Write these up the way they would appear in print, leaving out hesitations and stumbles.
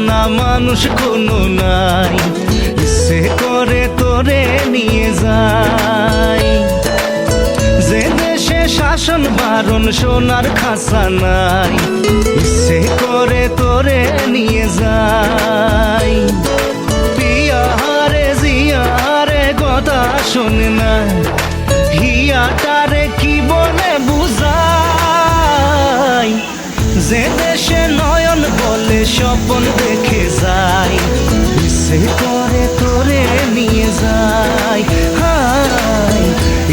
জানা মানুষ কোনো নাই, ইচ্ছে করে তোরে নিয়ে যাই। যে দেশে শাসন বারণ সোনার খাসা নাই, ইচ্ছে করে তোরে নিয়ে যাই। পিয়ারে জিয়ারে কথা শোনে না, হিয়াটারে কি বলে বুঝাই। যে দেশে নয়ন বলে স্বপ্ন দেখে যায়, ইচ্ছে করে তোরে নিয়ে যায়। হাই,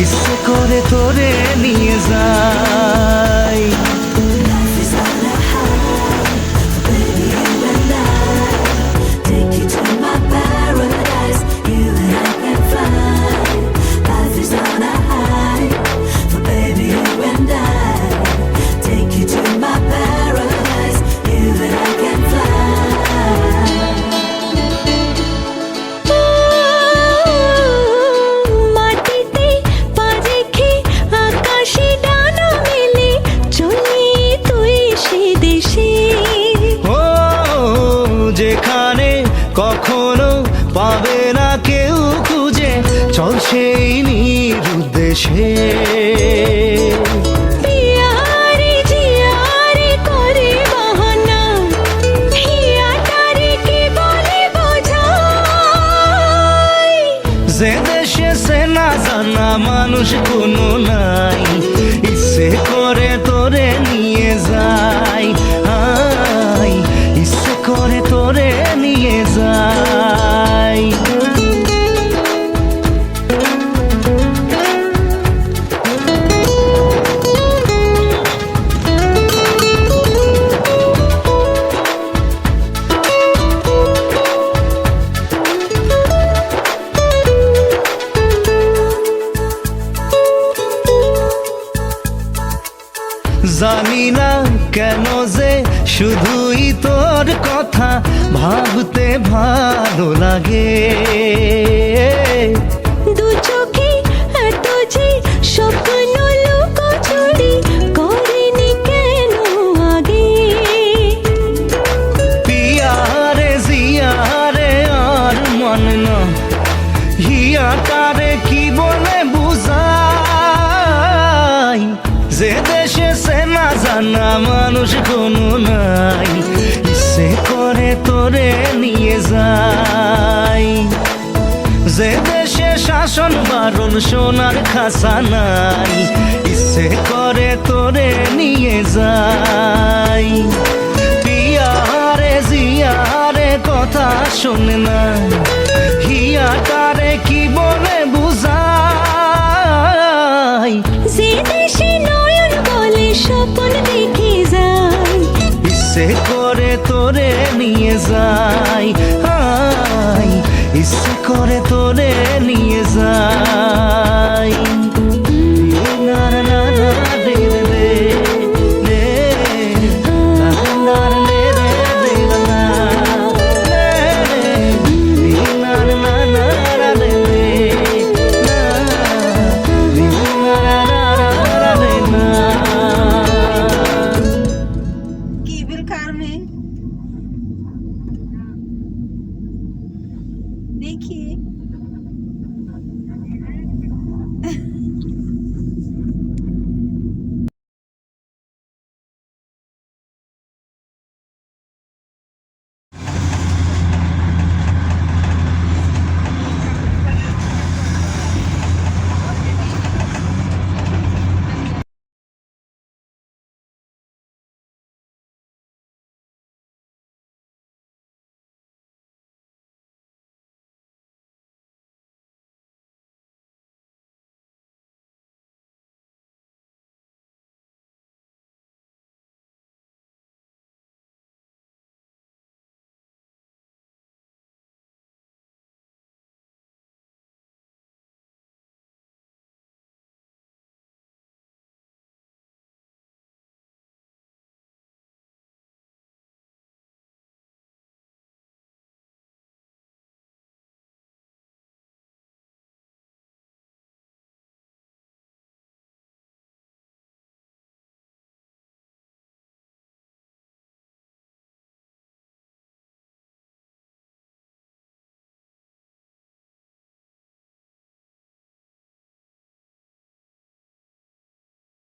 ইচ্ছে করে তোরে নিয়ে যায়। যেখানে কখনো পাবে না কেউ খুঁজে, চল সেই নিরুদ্দেশে। যে দেশে সে না জানা মানুষ কোনো নাই, ইচ্ছে করে তোরে নিয়ে যায়। আই, ইচ্ছে করে তোরে নিয়ে যায়। জানি না কেন যে শুধুই তোর কথা ভাবতে ভালো লাগে। দু চোখে এত যে স্বপ্ন লুকোচুরি করেনি কেন আগে। পিয়ারে জিয়ারে আর মন না, হিয়াটারে কি বলে বুঝাই। যে দেশে সে না জানা মানুষ কোনো নাই, ইচ্ছে করে তোরে নিয়ে যাই। যে দেশে শাসন বারণ সোনার খাসা নাই, ইচ্ছে করে তোরে নিয়ে যাই। পিয়ারে জিয়ারে কথা শোনে না, হিয়াটারে কি বলে বুঝাই। যে দেশে নয়ন বলে স্বপ্ন দেখে যায়, ইচ্ছে করে তোরে নিয়ে যাই। হাই, ইচ্ছে করে তোরে নিয়ে যাই। না না না না রে রে রে, না না রে রে রে না রে, না না না রে রে না, না রে না। কি বিল কারমে देखिए